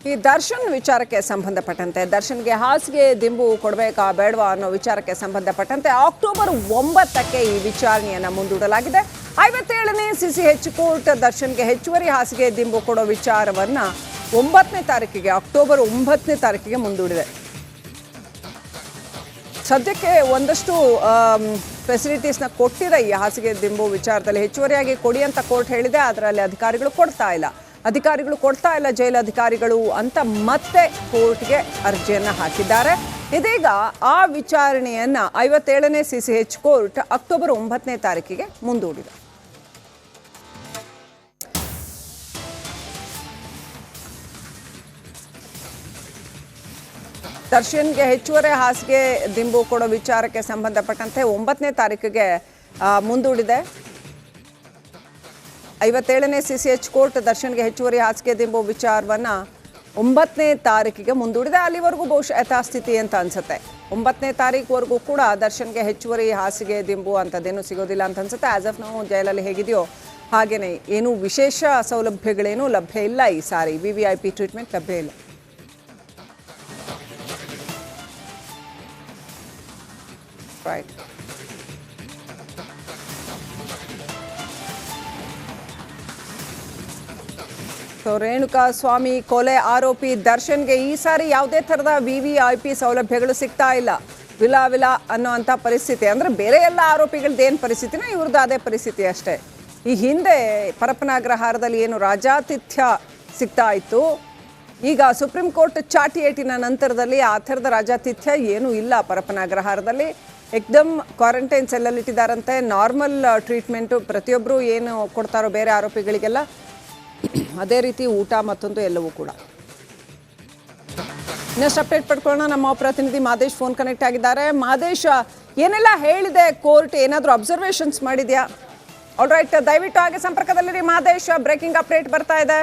ಈ ದರ್ಶನ್ ವಿಚಾರಕ್ಕೆ ಸಂಬಂಧಪಟ್ಟಂತೆ ದರ್ಶನ್ಗೆ ಹಾಸಿಗೆ ದಿಂಬು ಕೊಡಬೇಕಾ ಬೇಡವಾ ಅನ್ನೋ ವಿಚಾರಕ್ಕೆ ಸಂಬಂಧಪಟ್ಟಂತೆ ಅಕ್ಟೋಬರ್ 9ಕ್ಕೆ ಈ ವಿಚಾರಣೆಯನ್ನು ಮುಂದೂಡಲಾಗಿದೆ. 57ನೇ ಸಿಸಿಎಚ್ ಕೋರ್ಟ್ ದರ್ಶನ್ಗೆ ಹೆಚ್ಚುವರಿ ಹಾಸಿಗೆ ದಿಂಬು ಕೊಡೋ ವಿಚಾರವನ್ನು 9ನೇ ತಾರೀಕಿಗೆ ಅಕ್ಟೋಬರ್ 9ನೇ ತಾರೀಕಿಗೆ ಮುಂದೂಡಿದೆ. ಸದ್ಯಕ್ಕೆ ಒಂದಷ್ಟು ಫೆಸಿಲಿಟೀಸ್ನ ಕೊಟ್ಟಿದೆ ಈ ಹಾಸಿಗೆ ದಿಂಬು ವಿಚಾರದಲ್ಲಿ. ಹೆಚ್ಚುವರಿಯಾಗಿ ಕೊಡಿ ಅಂತ ಕೋರ್ಟ್ ಹೇಳಿದೆ, ಅದರಲ್ಲಿ ಅಧಿಕಾರಿಗಳು ಕೊಡ್ತಾ ಇಲ್ಲ ಜೈಲು ಅಧಿಕಾರಿಗಳು ಅಂತ ಮತ್ತೆ ಕೋರ್ಟ್ಗೆ ಅರ್ಜಿಯನ್ನು ಹಾಕಿದ್ದಾರೆ. ಇದೀಗ ಆ ವಿಚಾರಣೆಯನ್ನ 57ನೇ ಸಿಸಿಎಚ್ ಕೋರ್ಟ್ ಅಕ್ಟೋಬರ್ 9ನೇ ತಾರೀಕಿಗೆ ಮುಂದೂಡಿದೆ. ದರ್ಶನ್ಗೆ ಹೆಚ್ಚುವರಿ ಹಾಸಿಗೆ ದಿಂಬು ಕೊಡೋ ವಿಚಾರಕ್ಕೆ ಸಂಬಂಧಪಟ್ಟಂತೆ 9ನೇ ತಾರೀಕಿಗೆ ಮುಂದೂಡಿದೆ. 57ನೇ ಸಿಸಿಎಚ್ ಕೋರ್ಟ್ ದರ್ಶನ್ಗೆ ಹೆಚ್ಚುವರಿ ಹಾಸಿಗೆ ದಿಂಬು ವಿಚಾರವನ್ನು 9ನೇ ತಾರೀಕಿಗೆ ಮುಂದೂಡಿದೆ. ಅಲ್ಲಿವರೆಗೂ ಬಹುಶಃ ಯಥಾಸ್ಥಿತಿ ಅಂತ ಅನ್ಸುತ್ತೆ. 9ನೇ ತಾರೀಕುವರೆಗೂ ಕೂಡ ದರ್ಶನ್ಗೆ ಹೆಚ್ಚುವರಿ ಹಾಸಿಗೆ ದಿಂಬು ಅಂಥದ್ದೇನು ಸಿಗೋದಿಲ್ಲ ಅಂತ ಅನ್ಸುತ್ತೆ. ಆಸ್ ಆಫ್ ನಾವು ಜೈಲಲ್ಲಿ ಹೇಗಿದೆಯೋ ಹಾಗೇನೆ ಏನು ವಿಶೇಷ ಸೌಲಭ್ಯಗಳೇನೂ ಲಭ್ಯ ಇಲ್ಲ. ಈ ಸಾರಿ VVIP ಟ್ರೀಟ್ಮೆಂಟ್ ಲಭ್ಯ ಇಲ್ಲ. ರೈಟ್. ರೇಣುಕಾ ಸ್ವಾಮಿ ಕೊಲೆ ಆರೋಪಿ ದರ್ಶನ್ಗೆ ಈ ಸಾರಿ ಯಾವುದೇ ಥರದ VVIP ಸೌಲಭ್ಯಗಳು ಸಿಗ್ತಾ ಇಲ್ಲ. ವಿಲ ಅನ್ನೋಂಥ ಪರಿಸ್ಥಿತಿ. ಅಂದರೆ ಬೇರೆ ಎಲ್ಲ ಆರೋಪಿಗಳದ್ದೇನು ಪರಿಸ್ಥಿತಿನ ಇವ್ರದ್ದು ಅದೇ ಪರಿಸ್ಥಿತಿ ಅಷ್ಟೇ. ಈ ಹಿಂದೆ ಪರಪ್ಪನಾಗ್ರಹಾರದಲ್ಲಿ ಏನು ರಾಜಾತಿಥ್ಯ ಸಿಗ್ತಾ ಇತ್ತು, ಈಗ ಸುಪ್ರೀಂ ಕೋರ್ಟ್ ಚಾಟಿ ಏಟಿನ ನಂತರದಲ್ಲಿ ಆ ಥರದ ರಾಜಾತಿಥ್ಯ ಏನೂ ಇಲ್ಲ. ಪರಪ್ಪನಾಗ್ರಹಾರದಲ್ಲಿ ಏಕ್ದಮ್ ಕ್ವಾರಂಟೈನ್ ಸೆಲ್ಲಲ್ಲಿ ಇಟ್ಟಿದ್ದಾರಂತೆ. ನಾರ್ಮಲ್ ಟ್ರೀಟ್ಮೆಂಟು ಪ್ರತಿಯೊಬ್ಬರು ಏನು ಕೊಡ್ತಾರೋ ಬೇರೆ ಆರೋಪಿಗಳಿಗೆಲ್ಲ ಅದೇ ರೀತಿ ಊಟ ಮತ್ತೊಂದು ಎಲ್ಲವೂ ಕೂಡ. ಇನ್ನಷ್ಟು ಅಪ್ಡೇಟ್ ಪಡ್ಕೊಳ್ಳೋಣ. ನಮ್ಮ ಪ್ರತಿನಿಧಿ ಮಾದೇಶ್ ಫೋನ್ ಕನೆಕ್ಟ್ ಆಗಿದ್ದಾರೆ. ಮಾದೇಶ್, ಏನೆಲ್ಲ ಹೇಳಿದೆ ಕೋರ್ಟ್? ಏನಾದರೂ ಅಬ್ಸರ್ವೇಷನ್ಸ್ ಮಾಡಿದ್ಯಾ? ಆಲ್ ರೈಟ್, ದಯವಿಟ್ಟು ಹಾಗೆ ಸಂಪರ್ಕದಲ್ಲಿರಿ ಮಾದೇಶ್. ಬ್ರೇಕಿಂಗ್ ಅಪ್ಡೇಟ್ ಬರ್ತಾ ಇದೆ.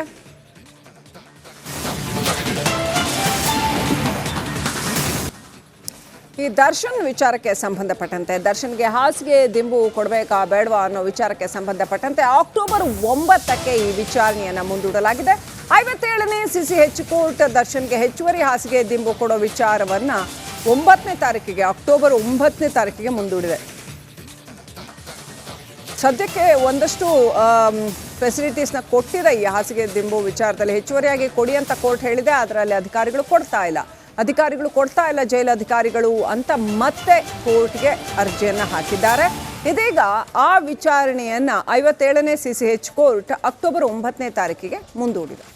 ಈ ದರ್ಶನ್ ವಿಚಾರಕ್ಕೆ ಸಂಬಂಧಪಟ್ಟಂತೆ ದರ್ಶನ್ಗೆ ಹಾಸಿಗೆ ದಿಂಬು ಕೊಡಬೇಕಾ ಬೇಡವಾ ಅನ್ನೋ ವಿಚಾರಕ್ಕೆ ಸಂಬಂಧಪಟ್ಟಂತೆ ಅಕ್ಟೋಬರ್ 9ಕ್ಕೆ ಈ ವಿಚಾರಣೆಯನ್ನು ಮುಂದೂಡಲಾಗಿದೆ. 57ನೇ ಸಿಸಿಎಚ್ ಕೋರ್ಟ್ ದರ್ಶನ್ಗೆ ಹೆಚ್ಚುವರಿ ಹಾಸಿಗೆ ದಿಂಬು ಕೊಡೋ ವಿಚಾರವನ್ನು 9ನೇ ತಾರೀಕಿಗೆ ಅಕ್ಟೋಬರ್ 9ನೇ ತಾರೀಕಿಗೆ ಮುಂದೂಡಿದೆ. ಸದ್ಯಕ್ಕೆ ಒಂದಷ್ಟು ಫೆಸಿಲಿಟೀಸ್ನ ಕೊಟ್ಟಿದೆ ಈ ಹಾಸಿಗೆ ದಿಂಬು ವಿಚಾರದಲ್ಲಿ. ಹೆಚ್ಚುವರಿಯಾಗಿ ಕೊಡಿ ಅಂತ ಕೋರ್ಟ್ ಹೇಳಿದೆ, ಅದರಲ್ಲಿ ಅಧಿಕಾರಿಗಳು ಕೊಡ್ತಾ ಇಲ್ಲ ಜೈಲು ಅಧಿಕಾರಿಗಳು ಅಂತ ಮತ್ತೆ ಕೋರ್ಟ್ಗೆ ಅರ್ಜಿಯನ್ನು ಹಾಕಿದ್ದಾರೆ. ಇದೀಗ ಆ ವಿಚಾರಣೆಯನ್ನ 57ನೇ ಸಿಸಿಎಚ್ ಕೋರ್ಟ್ ಅಕ್ಟೋಬರ್ 9ನೇ ತಾರೀಕಿಗೆ ಮುಂದೂಡಿದೆ.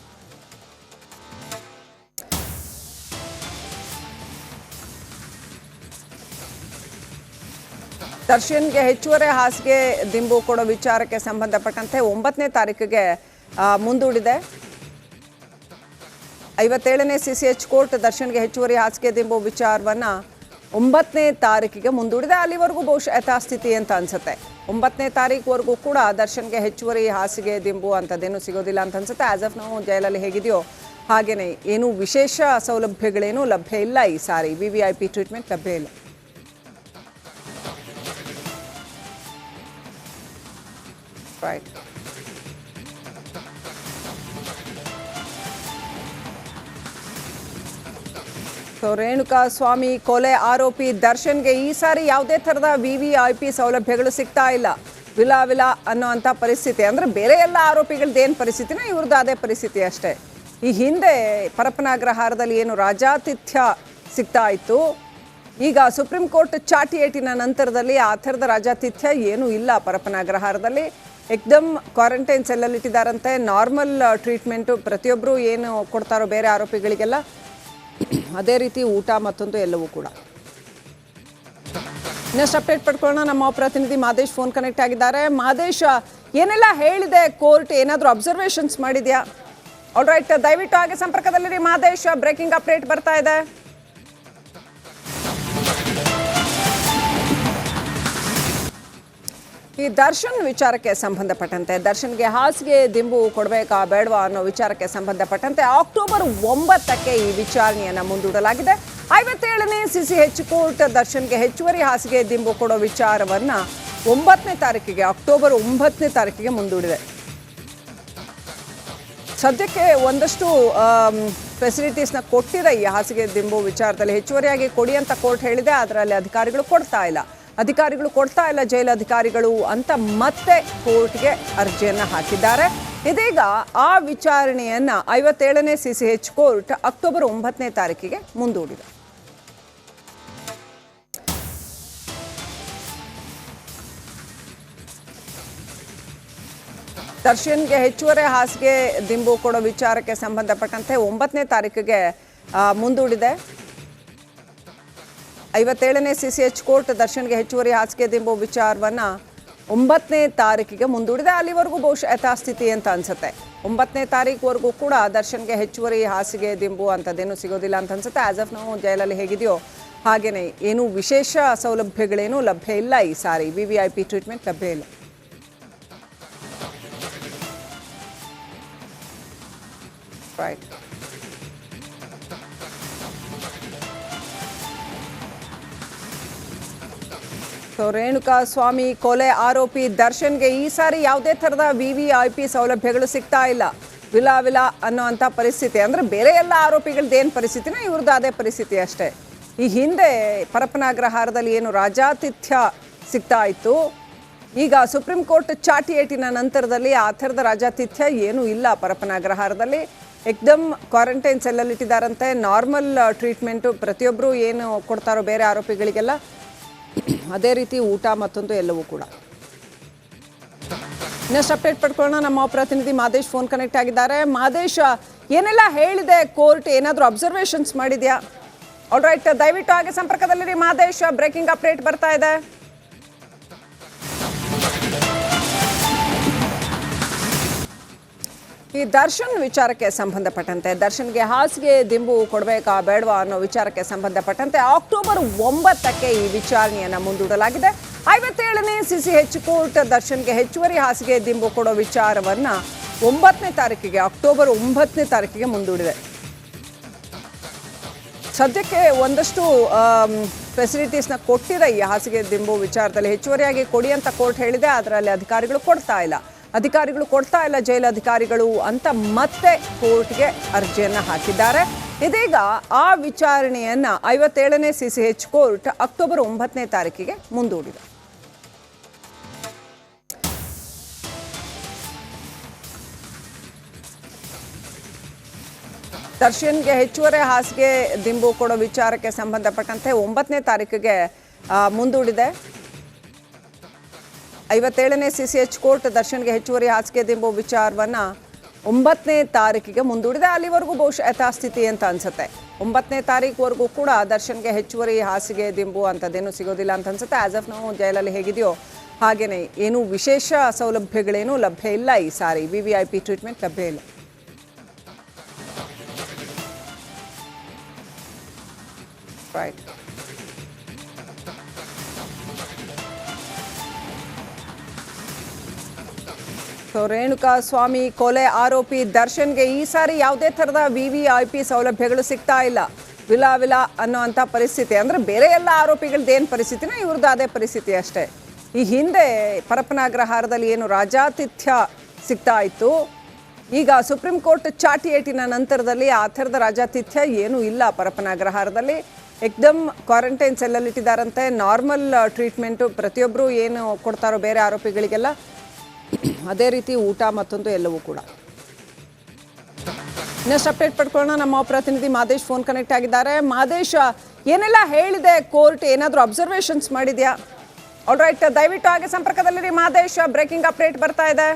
ದರ್ಶನ್ಗೆ ಹೆಚ್ಚುವರಿ ಹಾಸಿಗೆ ದಿಂಬು ಕೊಡೋ ವಿಚಾರಕ್ಕೆ ಸಂಬಂಧಪಟ್ಟಂತೆ 9ನೇ ತಾರೀಕಿಗೆ ಮುಂದೂಡಿದೆ. 57ನೇ ಸಿಸಿಎಚ್ ಕೋರ್ಟ್ ದರ್ಶನ್ಗೆ ಹೆಚ್ಚುವರಿ ಹಾಸಿಗೆ ದಿಂಬು ವಿಚಾರವನ್ನು 9ನೇ ತಾರೀಕಿಗೆ ಮುಂದೂಡಿದೆ. ಅಲ್ಲಿವರೆಗೂ ಬಹುಶಃ ಯಥಾಸ್ಥಿತಿ ಅಂತ ಅನ್ಸುತ್ತೆ. 9ನೇ ತಾರೀಕುವರೆಗೂ ಕೂಡ ದರ್ಶನ್ಗೆ ಹೆಚ್ಚುವರಿ ಹಾಸಿಗೆ ದಿಂಬು ಅಂಥದ್ದೇನು ಸಿಗೋದಿಲ್ಲ ಅಂತ ಅನ್ಸುತ್ತೆ. ಆಸ್ ಆಫ್ ನಾವು ಜೈಲಲ್ಲಿ ಹೇಗಿದೆಯೋ ಹಾಗೇನೆ ಏನು ವಿಶೇಷ ಸೌಲಭ್ಯಗಳೇನೂ ಲಭ್ಯ ಇಲ್ಲ. ಈ ಸಾರಿ VVIP ಟ್ರೀಟ್ಮೆಂಟ್ ಲಭ್ಯ ಇಲ್ಲ. ರೈಟ್. ರೇಣುಕಾ ಸ್ವಾಮಿ ಕೊಲೆ ಆರೋಪಿ ದರ್ಶನ್ಗೆ ಈ ಸಾರಿ ಯಾವುದೇ ಥರದ VVIP ಸೌಲಭ್ಯಗಳು ಸಿಗ್ತಾ ಇಲ್ಲ. ವಿಲ ಅನ್ನೋಂಥ ಪರಿಸ್ಥಿತಿ. ಅಂದರೆ ಬೇರೆ ಎಲ್ಲ ಆರೋಪಿಗಳದ್ದೇನು ಪರಿಸ್ಥಿತಿನ ಇವ್ರದ್ದು ಅದೇ ಪರಿಸ್ಥಿತಿ ಅಷ್ಟೇ. ಈ ಹಿಂದೆ ಪರಪ್ಪನಾಗ್ರಹಾರದಲ್ಲಿ ಏನು ರಾಜಾತಿಥ್ಯ ಸಿಗ್ತಾ ಇತ್ತು, ಈಗ ಸುಪ್ರೀಂ ಕೋರ್ಟ್ ಚಾಟಿ ಏಟಿನ ನಂತರದಲ್ಲಿ ಆ ಥರದ ರಾಜಾತಿಥ್ಯ ಏನೂ ಇಲ್ಲ. ಪರಪ್ಪನಾಗ್ರಹಾರದಲ್ಲಿ ಏಕ್ದಮ್ ಕ್ವಾರಂಟೈನ್ ಸೆಲ್ಲಲ್ಲಿ ಇಟ್ಟಿದ್ದಾರಂತೆ. ನಾರ್ಮಲ್ ಟ್ರೀಟ್ಮೆಂಟು ಪ್ರತಿಯೊಬ್ಬರು ಏನು ಕೊಡ್ತಾರೋ ಬೇರೆ ಆರೋಪಿಗಳಿಗೆಲ್ಲ ಅದೇ ರೀತಿ ಊಟ ಮತ್ತೊಂದು ಎಲ್ಲವೂ ಕೂಡ. ಇನ್ನಷ್ಟು ಅಪ್ಡೇಟ್ ಪಡ್ಕೊಳ್ಳೋಣ. ನಮ್ಮ ಪ್ರತಿನಿಧಿ ಮಾದೇಶ್ ಫೋನ್ ಕನೆಕ್ಟ್ ಆಗಿದ್ದಾರೆ. ಮಾದೇಶ್, ಏನೆಲ್ಲ ಹೇಳಿದೆ ಕೋರ್ಟ್? ಏನಾದರೂ ಅಬ್ಸರ್ವೇಷನ್ಸ್ ಮಾಡಿದ್ಯಾ? ಆಲ್ ರೈಟ್, ದಯವಿಟ್ಟು ಹಾಗೆ ಸಂಪರ್ಕದಲ್ಲಿರಿ ಮಾದೇಶ್. ಬ್ರೇಕಿಂಗ್ ಅಪ್ಡೇಟ್ ಬರ್ತಾ ಇದೆ. ಈ ದರ್ಶನ್ ವಿಚಾರಕ್ಕೆ ಸಂಬಂಧಪಟ್ಟಂತೆ ದರ್ಶನ್ಗೆ ಹಾಸಿಗೆ ದಿಂಬು ಕೊಡಬೇಕಾ ಬೇಡವಾ ಅನ್ನೋ ವಿಚಾರಕ್ಕೆ ಸಂಬಂಧಪಟ್ಟಂತೆ ಅಕ್ಟೋಬರ್ 9ಕ್ಕೆ ಈ ವಿಚಾರಣೆಯನ್ನು ಮುಂದೂಡಲಾಗಿದೆ. 57ನೇ ಸಿಸಿಎಚ್ ಕೋರ್ಟ್ ದರ್ಶನ್ಗೆ ಹೆಚ್ಚುವರಿ ಹಾಸಿಗೆ ದಿಂಬು ಕೊಡೋ ವಿಚಾರವನ್ನು 9ನೇ ತಾರೀಕಿಗೆ ಅಕ್ಟೋಬರ್ 9ನೇ ತಾರೀಕಿಗೆ ಮುಂದೂಡಿದೆ. ಸದ್ಯಕ್ಕೆ ಒಂದಷ್ಟು ಫೆಸಿಲಿಟೀಸ್ನ ಕೊಟ್ಟಿದೆ ಈ ಹಾಸಿಗೆ ದಿಂಬು ವಿಚಾರದಲ್ಲಿ. ಹೆಚ್ಚುವರಿಯಾಗಿ ಕೊಡಿ ಅಂತ ಕೋರ್ಟ್ ಹೇಳಿದೆ, ಅದರಲ್ಲಿ ಅಧಿಕಾರಿಗಳು ಕೊಡ್ತಾ ಇಲ್ಲ ಜೈಲು ಅಧಿಕಾರಿಗಳು ಅಂತ ಮತ್ತೆ ಕೋರ್ಟ್ಗೆ ಅರ್ಜಿಯನ್ನು ಹಾಕಿದ್ದಾರೆ. ಇದೀಗ ಆ ವಿಚಾರಣೆಯನ್ನ 57ನೇ CCH ಕೋರ್ಟ್ ಅಕ್ಟೋಬರ್ 9ನೇ ತಾರೀಕಿಗೆ ಮುಂದೂಡಿದೆ. ದರ್ಶನ್ಗೆ ಹೆಚ್ಚುವರಿ ಹಾಸಿಗೆ ದಿಂಬು ಕೊಡೋ ವಿಚಾರಕ್ಕೆ ಸಂಬಂಧಪಟ್ಟಂತೆ 9ನೇ ತಾರೀಕಿಗೆ ಮುಂದೂಡಿದೆ. 57ನೇ CCH ಕೋರ್ಟ್ ದರ್ಶನ್ಗೆ ಹೆಚ್ಚುವರಿ ಹಾಸಿಗೆ ದಿಂಬು ವಿಚಾರವನ್ನ 9ನೇ ತಾರೀಕಿಗೆ ಮುಂದೂಡಿದೆ. ಅಲ್ಲಿವರೆಗೂ ಬಹುಶಃ ಯಥಾಸ್ಥಿತಿ ಅಂತ ಅನ್ಸುತ್ತೆ. 9ನೇ ತಾರೀಕುವರೆಗೂ ಕೂಡ ದರ್ಶನ್ಗೆ ಹೆಚ್ಚುವರಿ ಹಾಸಿಗೆ ದಿಂಬು ಅಂತದೇನು ಸಿಗೋದಿಲ್ಲ ಅಂತ ಅನ್ಸುತ್ತೆ. ಆಸ್ ಆಫ್ ನಾವು ಜೈಲಲ್ಲಿ ಹೇಗಿದೆಯೋ ಹಾಗೇನೆ ಏನು ವಿಶೇಷ ಸೌಲಭ್ಯಗಳೇನೂ ಲಭ್ಯ ಇಲ್ಲ. ಈ ಸಾರಿ VVIP ಟ್ರೀಟ್ಮೆಂಟ್ ಲಭ್ಯ ಇಲ್ಲ. Right. ಸೊ ರೇಣುಕಾ ಸ್ವಾಮಿ ಕೊಲೆ ಆರೋಪಿ ದರ್ಶನ್ಗೆ ಈ ಸಾರಿ ಯಾವುದೇ ಥರದ VVIP ಸೌಲಭ್ಯಗಳು ಸಿಗ್ತಾ ಇಲ್ಲ. ವಿಲ ಅನ್ನೋ ಅಂಥ ಪರಿಸ್ಥಿತಿ. ಅಂದರೆ ಬೇರೆ ಎಲ್ಲ ಆರೋಪಿಗಳದ್ದೇನು ಪರಿಸ್ಥಿತಿನ ಇವ್ರದ್ದು ಅದೇ ಪರಿಸ್ಥಿತಿ ಅಷ್ಟೇ. ಈ ಹಿಂದೆ ಪರಪ್ಪನಾಗ್ರಹಾರದಲ್ಲಿ ಏನು ರಾಜಾತಿಥ್ಯ ಸಿಗ್ತಾ ಇತ್ತು, ಈಗ ಸುಪ್ರೀಂ ಕೋರ್ಟ್ ಚಾಟಿ ಏಟಿನ ನಂತರದಲ್ಲಿ ಆ ಥರದ ರಾಜಾತಿಥ್ಯ ಏನೂ ಇಲ್ಲ ಪರಪ್ಪನಾಗ್ರಹಾರದಲ್ಲಿ. ಏಕ್ದಮ್ ಕ್ವಾರಂಟೈನ್ ಸೆಲ್ಲಲ್ಲಿ ಇಟ್ಟಿದ್ದಾರಂತೆ. ನಾರ್ಮಲ್ ಟ್ರೀಟ್ಮೆಂಟು ಪ್ರತಿಯೊಬ್ಬರು ಏನು ಕೊಡ್ತಾರೋ ಬೇರೆ ಆರೋಪಿಗಳಿಗೆಲ್ಲ ಅದೇ ರೀತಿ ಊಟ ಮತ್ತೊಂದು ಎಲ್ಲವೂ ಕೂಡ. ಇನ್ನಷ್ಟು ಅಪ್ಡೇಟ್ ಪಡ್ಕೊಳ್ಳೋಣ. ನಮ್ಮ ಪ್ರತಿನಿಧಿ ಮಾದೇಶ್ ಫೋನ್ ಕನೆಕ್ಟ್ ಆಗಿದ್ದಾರೆ. ಮಾದೇಶ್, ಏನೆಲ್ಲ ಹೇಳಿದೆ ಕೋರ್ಟ್? ಏನಾದರೂ ಅಬ್ಸರ್ವೇಷನ್ಸ್ ಮಾಡಿದ್ಯಾ? ಆಲ್ ರೈಟ್, ದಯವಿಟ್ಟು ಹಾಗೆ ಸಂಪರ್ಕದಲ್ಲಿರಿ ಮಾದೇಶ್. ಬ್ರೇಕಿಂಗ್ ಅಪ್ಡೇಟ್ ಬರ್ತಾ ಇದೆ. ಈ ದರ್ಶನ್ ವಿಚಾರಕ್ಕೆ ಸಂಬಂಧಪಟ್ಟಂತೆ, ದರ್ಶನ್ಗೆ ಹಾಸಿಗೆ ದಿಂಬು ಕೊಡಬೇಕಾ ಬೇಡವಾ ಅನ್ನೋ ವಿಚಾರಕ್ಕೆ ಸಂಬಂಧಪಟ್ಟಂತೆ ಅಕ್ಟೋಬರ್ 9ಕ್ಕೆ ಈ ವಿಚಾರಣೆಯನ್ನು ಮುಂದೂಡಲಾಗಿದೆ. 57ನೇ CCH ಕೋರ್ಟ್ ದರ್ಶನ್ಗೆ ಹೆಚ್ಚುವರಿ ಹಾಸಿಗೆ ದಿಂಬು ಕೊಡೋ ವಿಚಾರವನ್ನು 9ನೇ ತಾರೀಕಿಗೆ ಅಕ್ಟೋಬರ್ 9ನೇ ತಾರೀಕಿಗೆ ಮುಂದೂಡಿದೆ. ಸದ್ಯಕ್ಕೆ ಒಂದಷ್ಟು ಫೆಸಿಲಿಟೀಸ್ನ ಕೊಟ್ಟಿದೆ ಈ ಹಾಸಿಗೆ ದಿಂಬು ವಿಚಾರದಲ್ಲಿ. ಹೆಚ್ಚುವರಿಯಾಗಿ ಕೊಡಿ ಅಂತ ಕೋರ್ಟ್ ಹೇಳಿದೆ, ಅದರಲ್ಲಿ ಅಧಿಕಾರಿಗಳು ಕೊಡ್ತಾ ಇಲ್ಲ ಜೈಲು ಅಧಿಕಾರಿಗಳು ಅಂತ ಮತ್ತೆ ಕೋರ್ಟ್ಗೆ ಅರ್ಜಿಯನ್ನು ಹಾಕಿದ್ದಾರೆ. ಇದೀಗ ಆ ವಿಚಾರಣೆಯನ್ನ 57ನೇ CCH ಕೋರ್ಟ್ ಅಕ್ಟೋಬರ್ 9ನೇ ತಾರೀಕಿಗೆ ಮುಂದೂಡಿದೆ. ದರ್ಶನ್ಗೆ ಹೆಚ್ಚುವರಿ ಹಾಸಿಗೆ ದಿಂಬು ಕೊಡೋ ವಿಚಾರಕ್ಕೆ ಸಂಬಂಧಪಟ್ಟಂತೆ 9ನೇ ತಾರೀಕಿಗೆ ಮುಂದೂಡಿದೆ. 57ನೇ CCH ಕೋರ್ಟ್ ದರ್ಶನ್ಗೆ ಹೆಚ್ಚುವರಿ ಹಾಸಿಗೆ ದಿಂಬು ವಿಚಾರವನ್ನ 9ನೇ ತಾರೀಕಿಗೆ ಮುಂದೂಡಿದೆ. ಅಲ್ಲಿವರೆಗೂ ಬಹುಶಃ ಯಥಾಸ್ಥಿತಿ ಅಂತ ಅನ್ಸುತ್ತೆ. 9ನೇ ತಾರೀಕುವರೆಗೂ ಕೂಡ ದರ್ಶನ್ಗೆ ಹೆಚ್ಚುವರಿ ಹಾಸಿಗೆ ದಿಂಬು ಅಂತದೇನು ಸಿಗೋದಿಲ್ಲ ಅಂತ ಅನ್ಸುತ್ತೆ. ಆಸ್ ಆಫ್ ನಾವು ಜೈಲಲ್ಲಿ ಹೇಗಿದೆಯೋ ಹಾಗೇನೆ ಏನು ವಿಶೇಷ ಸೌಲಭ್ಯಗಳೇನೂ ಲಭ್ಯ ಇಲ್ಲ. ಈ ಸಾರಿ VVIP ಟ್ರೀಟ್ಮೆಂಟ್ ಲಭ್ಯ ಇಲ್ಲ. Right. ಸೊ ರೇಣುಕಾ ಸ್ವಾಮಿ ಕೊಲೆ ಆರೋಪಿ ದರ್ಶನ್ಗೆ ಈ ಸಾರಿ ಯಾವುದೇ ಥರದ VVIP ಸೌಲಭ್ಯಗಳು ಸಿಗ್ತಾ ಇಲ್ಲ. ವಿಲ ಅನ್ನೋ ಅಂಥ ಪರಿಸ್ಥಿತಿ. ಅಂದರೆ ಬೇರೆ ಎಲ್ಲ ಆರೋಪಿಗಳದ್ದೇನು ಪರಿಸ್ಥಿತಿನ ಇವ್ರದ್ದು ಅದೇ ಪರಿಸ್ಥಿತಿ ಅಷ್ಟೇ. ಈ ಹಿಂದೆ ಪರಪ್ಪನಾಗ್ರಹಾರದಲ್ಲಿ ಏನು ರಾಜಾತಿಥ್ಯ ಸಿಗ್ತಾ ಇತ್ತು, ಈಗ ಸುಪ್ರೀಂ ಕೋರ್ಟ್ ಚಾಟಿ ಏಟಿನ ನಂತರದಲ್ಲಿ ಆ ಥರದ ರಾಜಾತಿಥ್ಯ ಏನೂ ಇಲ್ಲ ಪರಪ್ಪನಾಗ್ರಹಾರದಲ್ಲಿ. ಏಕ್ದಮ್ ಕ್ವಾರಂಟೈನ್ ಸೆಲ್ಲಲ್ಲಿ ಇಟ್ಟಿದ್ದಾರಂತೆ. ನಾರ್ಮಲ್ ಟ್ರೀಟ್ಮೆಂಟು ಪ್ರತಿಯೊಬ್ಬರು ಏನು ಕೊಡ್ತಾರೋ ಬೇರೆ ಆರೋಪಿಗಳಿಗೆಲ್ಲ ಅದೇ ರೀತಿ ಊಟ ಮತ್ತೊಂದು ಎಲ್ಲವೂ ಕೂಡ. ಇನ್ನಷ್ಟು ಅಪ್ಡೇಟ್ ಪಡ್ಕೊಳ್ಳೋಣ. ನಮ್ಮ ಪ್ರತಿನಿಧಿ ಮಾದೇಶ್ ಫೋನ್ ಕನೆಕ್ಟ್ ಆಗಿದ್ದಾರೆ. ಮಾದೇಶ್, ಏನೆಲ್ಲ ಹೇಳಿದೆ ಕೋರ್ಟ್? ಏನಾದರೂ ಅಬ್ಸರ್ವೇಷನ್ಸ್ ಮಾಡಿದ್ಯಾ? ಆಲ್ ರೈಟ್, ದಯವಿಟ್ಟು ಹಾಗೆ ಸಂಪರ್ಕದಲ್ಲಿರಿ ಮಾದೇಶ್. ಬ್ರೇಕಿಂಗ್ ಅಪ್ಡೇಟ್ ಬರ್ತಾ ಇದೆ.